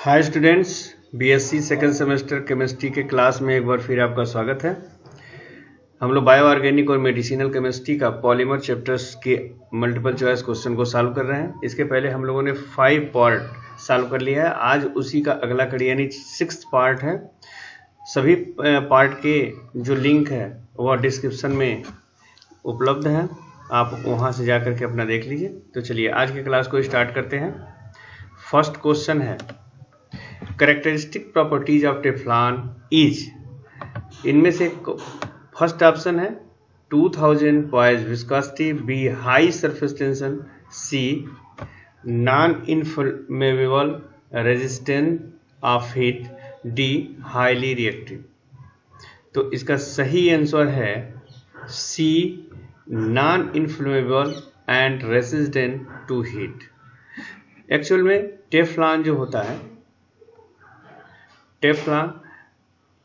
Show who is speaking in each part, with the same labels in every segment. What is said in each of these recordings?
Speaker 1: Hi students, BSc second semester chemistry के class में एक बार फिर आपका स्वागत है। हम लोग बायो ऑर्गेनिक और मेडिसिनल केमिस्ट्री का पॉलीमर चैप्टर्स के मल्टीपल चॉइस क्वेश्चन को सॉल्व कर रहे हैं। इसके पहले हम लोगों ने 5 पार्ट सॉल्व कर लिया है। आज उसी का अगला कड़ी यानी 6th पार्ट है। सभी पार्ट के जो लिंक है वह डिस्क्रिप्शन में उपलब्ध है, आप वहाँ से जा करके अपना देख लीजिए। तो चलिए आज के क्लास को स्टार्ट करते हैं। फर्स्ट क्वेश्चन है characteristic properties of Teflon is. इनमें से फर्स्ट ऑप्शन है 2000 poise viscosity, B high surface tension, C non inflammable resistant of heat, D highly reactive. तो इसका सही आंसर है C non inflammable and resistant to heat. Actual में Teflon जो होता है, टेफ्लॉन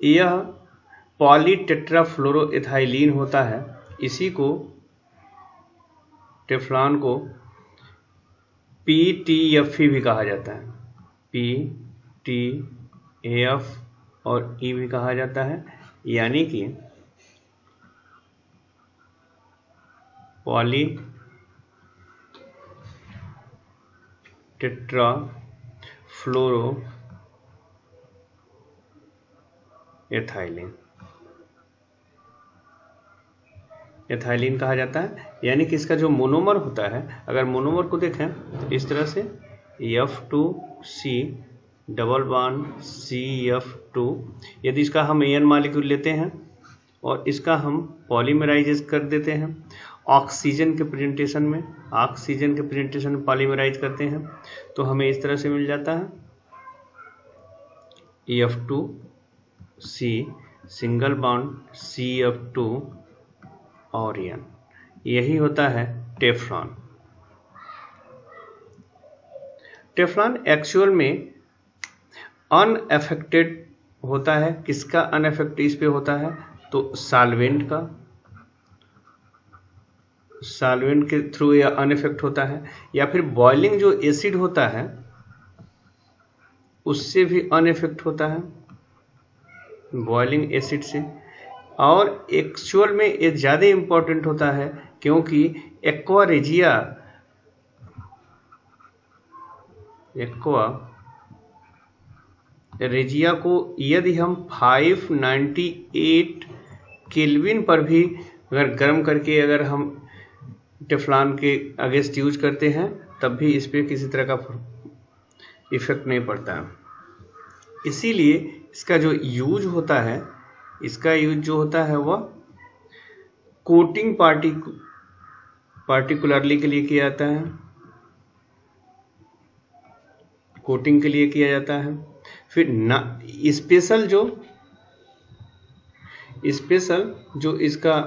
Speaker 1: यह पॉलीटेट्राफ्लोरोएथाइलीन होता है। इसी को टेफ्लॉन को PTFE भी कहा जाता है, PTAF और E भी कहा जाता है, यानी कि पॉलीटेट्राफ्लोरोएथाइलीन एथाइलिन कहा जाता है। यानी कि इसका जो मोनोमर होता है, अगर मोनोमर को देखें तो इस तरह से F2C डबल बॉन्ड CF2। यदि इसका हम AN मॉलिक्यूल लेते हैं और इसका हम पॉलीमराइज कर देते हैं ऑक्सीजन के प्रेजेंटेशन में, पॉलीमराइज करते हैं तो हमें इस तरह से मिल जाता है F2C सिंगल बॉन्ड CF2 और N। यही होता है टेफ्लॉन। टेफ्लॉन एक्चुअल में अनअफेक्टेड होता है। किसका अनअफेक्ट इस पे होता है? तो सॉल्वेंट के थ्रू यह अनअफेक्ट होता है, या फिर बॉइलिंग जो एसिड होता है उससे भी अनअफेक्ट होता है, बॉइलिंग एसिड से। और एक्चुअल में ये ज़्यादा इम्पोर्टेंट होता है क्योंकि एक्वा रेजिया को यदि हम 598 केल्विन पर भी अगर गर्म करके अगर हम टेफ्लॉन के अगेंस्ट यूज करते हैं तब भी इस पर किसी तरह का इफेक्ट नहीं पड़ता है। इसीलिए इसका जो यूज होता है, वह कोटिंग पार्टिकुलरली के लिए किया जाता है, कोटिंग के लिए किया जाता है। फिर स्पेशल जो इसका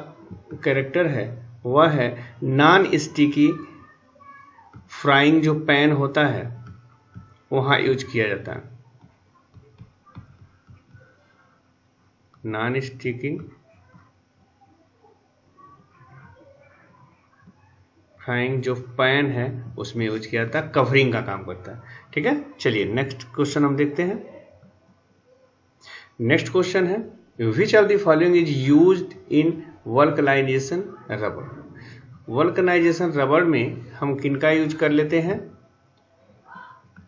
Speaker 1: कैरेक्टर है वह है नॉन स्टिकी फ्राइंग जो पैन होता है वहाँ यूज किया जाता है। नॉन स्टिकी फ्राइंग जो पैन है उसमें यूज किया जाता है, कवरिंग का काम करता है। ठीक है, चलिए नेक्स्ट क्वेश्चन हम देखते हैं। नेक्स्ट क्वेश्चन है which of the following is used in vulcanization rubber. Vulcanization rubber में हम किनका यूज कर लेते हैं?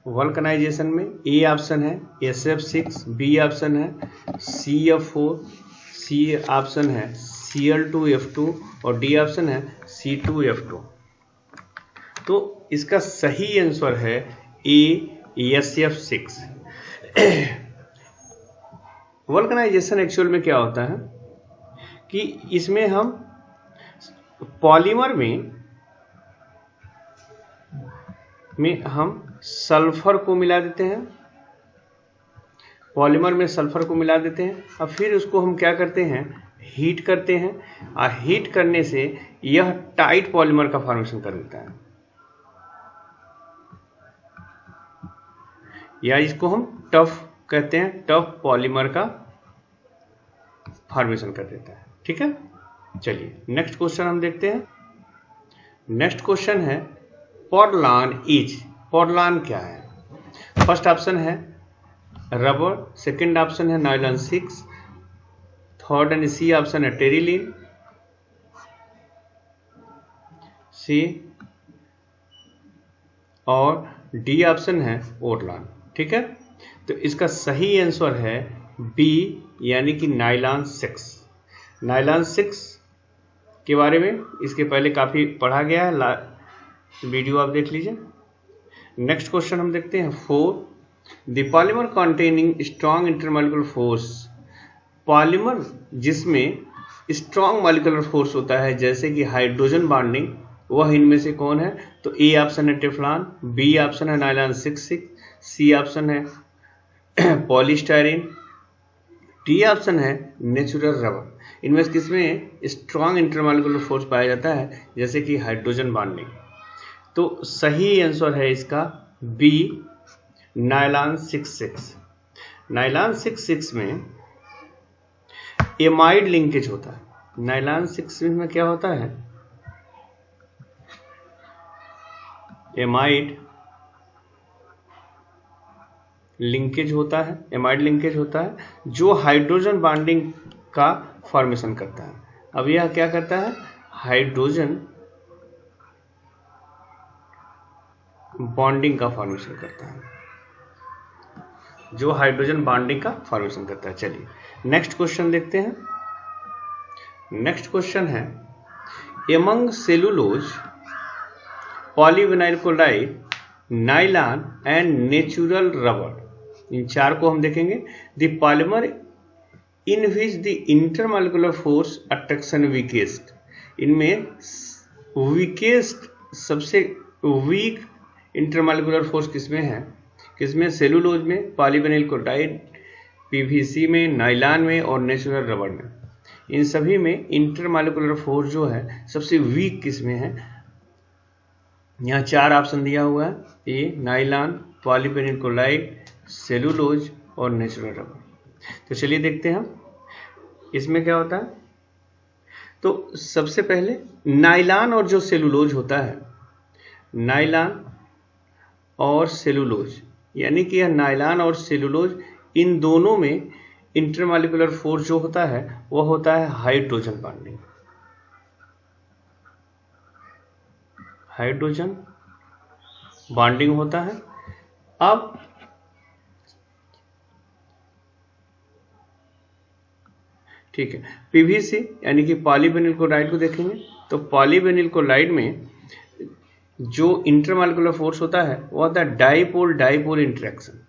Speaker 1: वल्कनाइजेशन में ए ऑप्शन है SF6, बी ऑप्शन है CF4, सी ऑप्शन है Cl2F2 और डी ऑप्शन है C2F2। तो इसका सही आंसर है SF6। वल्कनाइजेशन एक्चुअल में क्या होता है कि इसमें हम पॉलीमर में हम सल्फर को मिला देते हैं, पॉलीमर में सल्फर को मिला देते हैं और फिर उसको हम क्या करते हैं, हीट करते हैं। और हीट करने से यह टाइट पॉलीमर का फॉर्मेशन कर देता है, या इसको हम टफ कहते हैं, टफ पॉलीमर का फॉर्मेशन कर देता है। ठीक है, चलिए नेक्स्ट क्वेश्चन हम देखते हैं। नेक्स्ट क्वेश्चन है पोर्टलॉन इज। पोर्टलॉन क्या है? फर्स्ट ऑप्शन है रबर, सेकंड ऑप्शन है nylon 6, third and C option है टेरिलीन, सी, और डी ऑप्शन है ओरलॉन। ठीक है, तो इसका सही आंसर है बी यानी कि नायलॉन 6। नायलॉन 6 के बारे में इसके पहले काफ़ी पढ़ा गया है, वीडियो आप देख लीजिए। नेक्स्ट क्वेश्चन हम देखते हैं 4, the polymer containing strong intermolecular force. Polymer जिसमें स्ट्रॉन्ग मॉलिक्यूलर फोर्स होता है जैसे कि हाइड्रोजन बॉन्डिंग, वह इनमें से कौन है? तो ए ऑप्शन है टेफ्लॉन, बी ऑप्शन है नायलॉन 6, सी ऑप्शन है पॉलीस्टायरीन, डी ऑप्शन है नेचुरल रबर। इनमें से किसमें स्ट्रॉन्ग इंटरमॉलिक्यूलर फोर्स पाया जाता है जैसे कि हाइड्रोजन बॉन्डिंग? तो सही आंसर है इसका बी नायलॉन 6। नायलॉन 6 में एमाइड लिंकेज होता है। नायलॉन 6 में क्या होता है? एमाइड लिंकेज होता है। एमाइड लिंकेज होता है जो हाइड्रोजन बॉन्डिंग का फॉर्मेशन करता है। अब यह क्या करता है? हाइड्रोजन बॉन्डिंग का फॉर्मेशन करता है, जो हाइड्रोजन बॉन्डिंग का फॉर्मेशन करता है। चलिए नेक्स्ट क्वेश्चन देखते हैं। नेक्स्ट क्वेश्चन है among cellulose, polyvinyl chloride, nylon and natural rubber, इन चार को हम देखेंगे। The polymer in which the intermolecular force attraction weakest. इनमें वीकेस्ट सबसे वीक इंटरमॉलिक्यूलर फोर्स किसमें है? किसमें? सेलुलोज में, पॉलीविनाइल क्लोराइड, पीवीसी में, नायलॉन में और नेचुरल रबर में। इन सभी में इंटरमॉलिक्यूलर फोर्स जो है सबसे वीक किसमें है? यहाँ चार ऑप्शन दिया हुआ है, ए नायलॉन, पॉलीविनाइल क्लोराइड, सेलुलोज और नेचुरल रबर। तो चलिए देखते हैं हम इसमें क्या होता है। तो सबसे पहले नायलॉन और जो सेलुलोज होता है, नायलॉन और सेलुलोज, यानी कि यह नायलॉन और सेलुलोज, इन दोनों में इंटरमॉलिक्यूलर फोर्स जो होता है वह होता है हाइड्रोजन बॉन्डिंग। हाइड्रोजन बॉन्डिंग होता है। अब ठीक है, पीवीसी यानी कि पॉलीविनाइल क्लोराइड को देखेंगे। तो पॉलीविनाइल क्लोराइड में जो इंटरमॉलिक्यूलर फोर्स होता है वो होता है dipole dipole interaction.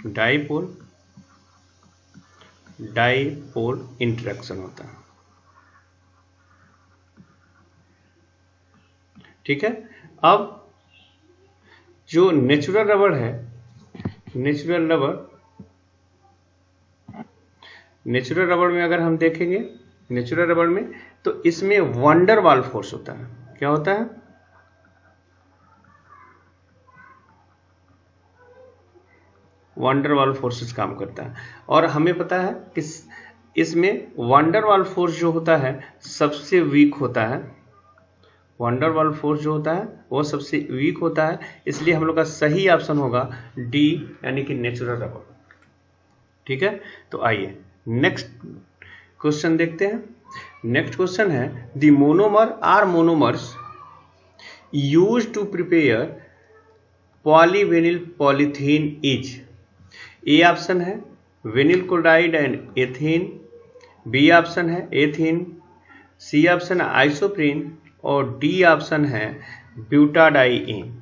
Speaker 1: Dipole dipole interaction होता है। ठीक है, अब जो नेचुरल रबर है, नेचुरल रबर में अगर हम देखेंगे, नेचुरल रबर में तो इसमें वंडर वाल फोर्स होता है। क्या होता है? वंडर वाल फोर्सेस काम करता है। और हमें पता है कि इसमें वंडर वाल फोर्स जो होता है सबसे वीक होता है। वंडर वाल फोर्स जो होता है वो सबसे वीक होता है, इसलिए हम लोग का सही ऑप्शन होगा डी यानी कि नेचुरल रबर। ठीक है, तो आइए नेक्स्ट क्वेश्चन देखते हैं। नेक्स्ट क्वेश्चन है the monomer are monomers used to prepare polyvinyl polythene is. A option है vinyl chloride and ethene, B option है एथीन, सी ऑप्शन है आइसोप्रीन और डी ऑप्शन है ब्यूटाडाइइन।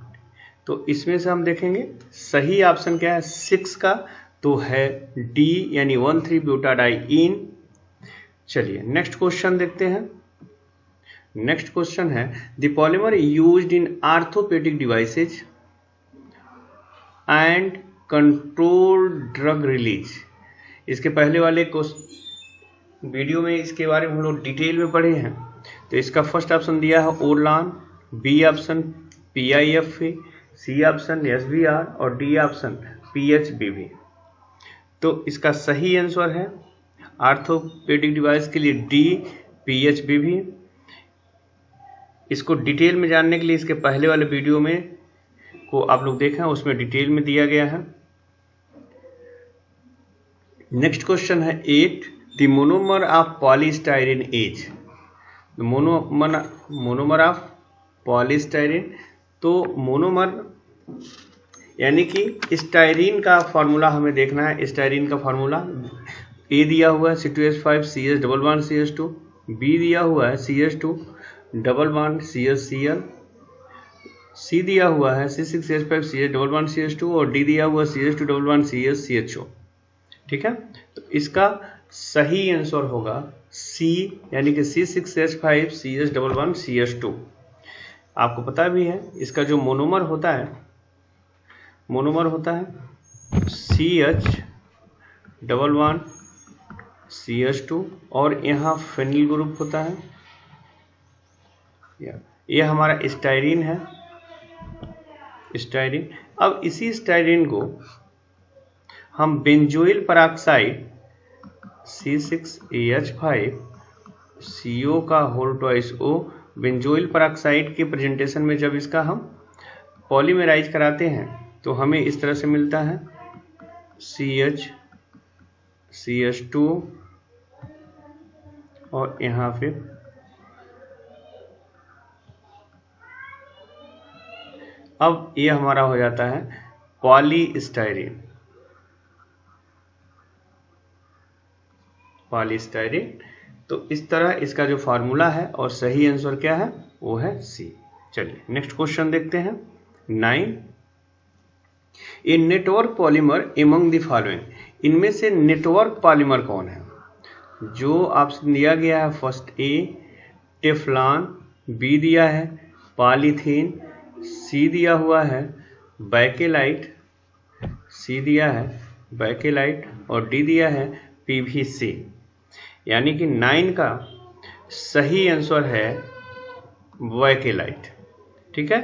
Speaker 1: तो इसमें से हम देखेंगे सही ऑप्शन क्या है 6 का, तो है डी यानी 1,3 ब्यूटाडाइइन। चलिए नेक्स्ट क्वेश्चन देखते हैं। नेक्स्ट क्वेश्चन है the polymer used in orthopaedic devices and control drug release. इसके पहले वाले वीडियो में इसके बारे में हम लोग डिटेल में पढ़े हैं। तो इसका फर्स्ट ऑप्शन दिया है Orlon, B option PIFA, C option SBR और डी ऑप्शन PHBV। तो इसका सही आंसर है आर्थोपेडिक डिवाइस के लिए डी PHBV। इसको डिटेल में जानने के लिए इसके पहले वाले वीडियो में को आप लोग देखें, उसमें डिटेल में दिया गया है। नेक्स्ट क्वेश्चन है 8, the monomer of polystyrene is. Monomer of polystyrene, तो मोनोमर यानी कि स्टाइरीन का फॉर्मूला हमें देखना है। स्टाइरीन का फॉर्मूला ए दिया हुआ है C2H5 CH double bond CH2, B दिया हुआ है CH2 डबल बॉन्ड CHCl, सी दिया हुआ है C6H5 CH double bond CH2 और डी दिया हुआ है CH2 डबल बॉन्ड CH ठीक है। तो इसका सही आंसर होगा सी, यानी कि C6H5 CH double bond CH2। आपको पता भी है इसका जो मोनोमर होता है CH डबल बॉन्ड CH2 और यहाँ फेनिल ग्रुप होता है। ये हमारा स्टाइरीन है, स्टाइरीन। अब इसी स्टाइरीन को हम बेंजोइल परऑक्साइड C6H5CO का whole twice O, benzoyl peroxide के प्रेजेंटेशन में जब इसका हम पॉलीमराइज कराते हैं तो हमें इस तरह से मिलता है CH2 और यहाँ पे अब ये हमारा हो जाता है पॉलीस्टाइरीन। तो इस तरह इसका जो फार्मूला है और सही आंसर क्या है वो है सी। चलिए नेक्स्ट क्वेश्चन देखते हैं 9, A network polymer among the following. इनमें से नेटवर्क पॉलीमर कौन है? जो ऑप्शन दिया गया है फर्स्ट ए टेफ्लॉन, बी दिया है पॉलीथीन, सी दिया हुआ है बैकेलाइट, और डी दिया है PVC। यानी कि 9 का सही आंसर है बैकेलाइट। ठीक है,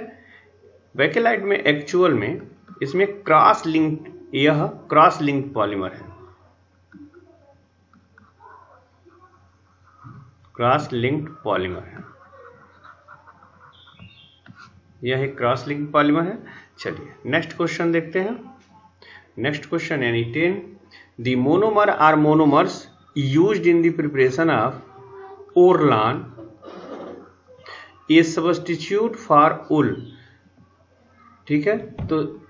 Speaker 1: बैकेलाइट में एक्चुअल में इसमें क्रॉस लिंक्ड पॉलीमर है, यह एक क्रॉस लिंक्ड पॉलीमर है। चलिए नेक्स्ट क्वेश्चन देखते हैं। नेक्स्ट क्वेश्चन यानी 10, the monomer are monomers used in the preparation of Orlon a substitute for wool. ठीक है, तो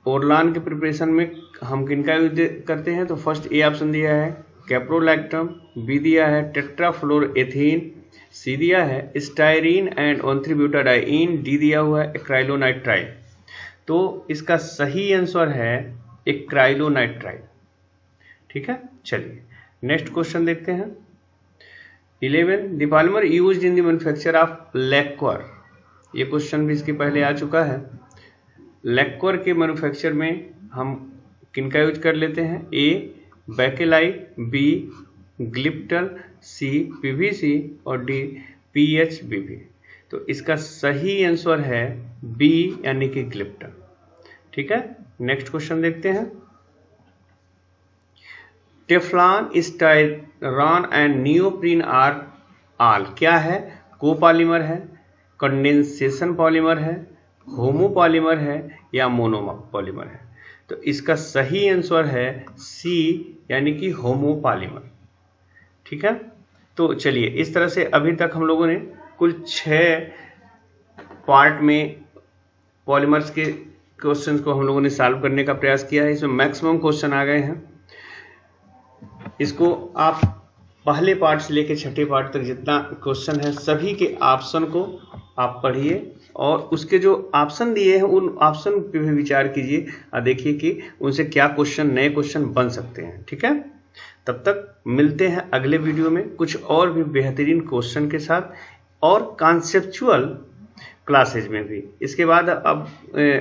Speaker 1: ओरलान के प्रिपरेशन में हम किनका यूज करते हैं? तो फर्स्ट ए ऑप्शन दिया है कैप्रोलैक्टम, बी दिया है टेट्राफ्लोरोएथीन, सी दिया है स्टाइरीन एंड 1,3-ब्यूटाडाइईन, डी दिया हुआ है एक्राइलोनाइट्राइल। तो इसका सही आंसर है एक्राइलोनाइट्राइल। ठीक है, चलिए नेक्स्ट क्वेश्चन देखते हैं 11, the polymer used in the manufacture of लैक्वर। ये क्वेश्चन भी इसके पहले आ चुका है। लैक्वर के मैन्युफैक्चर में हम किनका यूज कर लेते हैं? ए बैकेलाइट, बी ग्लिप्टल, सी PVC और डी PHBP। तो इसका सही आंसर है बी यानी कि ग्लिप्टल। ठीक है, नेक्स्ट क्वेश्चन देखते हैं। Teflon, styron and neoprene are all क्या है? कोपॉलीमर है, कंडेंसेशन पॉलीमर है, होमोपॉलीमर है या मोनोपॉलीमर है? तो इसका सही आंसर है सी यानी कि होमोपॉलीमर। ठीक है, तो चलिए इस तरह से अभी तक हम लोगों ने कुल 6 पार्ट में पॉलीमर्स के क्वेश्चंस को हम लोगों ने सॉल्व करने का प्रयास किया है। इसमें मैक्सिमम क्वेश्चन आ गए हैं। इसको आप पहले पार्ट से लेकर 6ठे पार्ट तक जितना क्वेश्चन है सभी के ऑप्शन को आप पढ़िए और उसके जो ऑप्शन दिए हैं उन ऑप्शन पे भी विचार कीजिए और देखिए कि उनसे क्या क्वेश्चन, नए क्वेश्चन बन सकते हैं। ठीक है, तब तक मिलते हैं अगले वीडियो में कुछ और भी बेहतरीन क्वेश्चन के साथ और कॉन्सेप्चुअल क्लासेज में भी। इसके बाद अब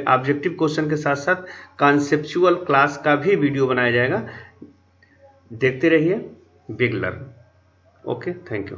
Speaker 1: ऑब्जेक्टिव क्वेश्चन के साथ साथ कॉन्सेप्चुअल क्लास का भी वीडियो बनाया जाएगा। देखते रहिए big learn. Okay, thank you.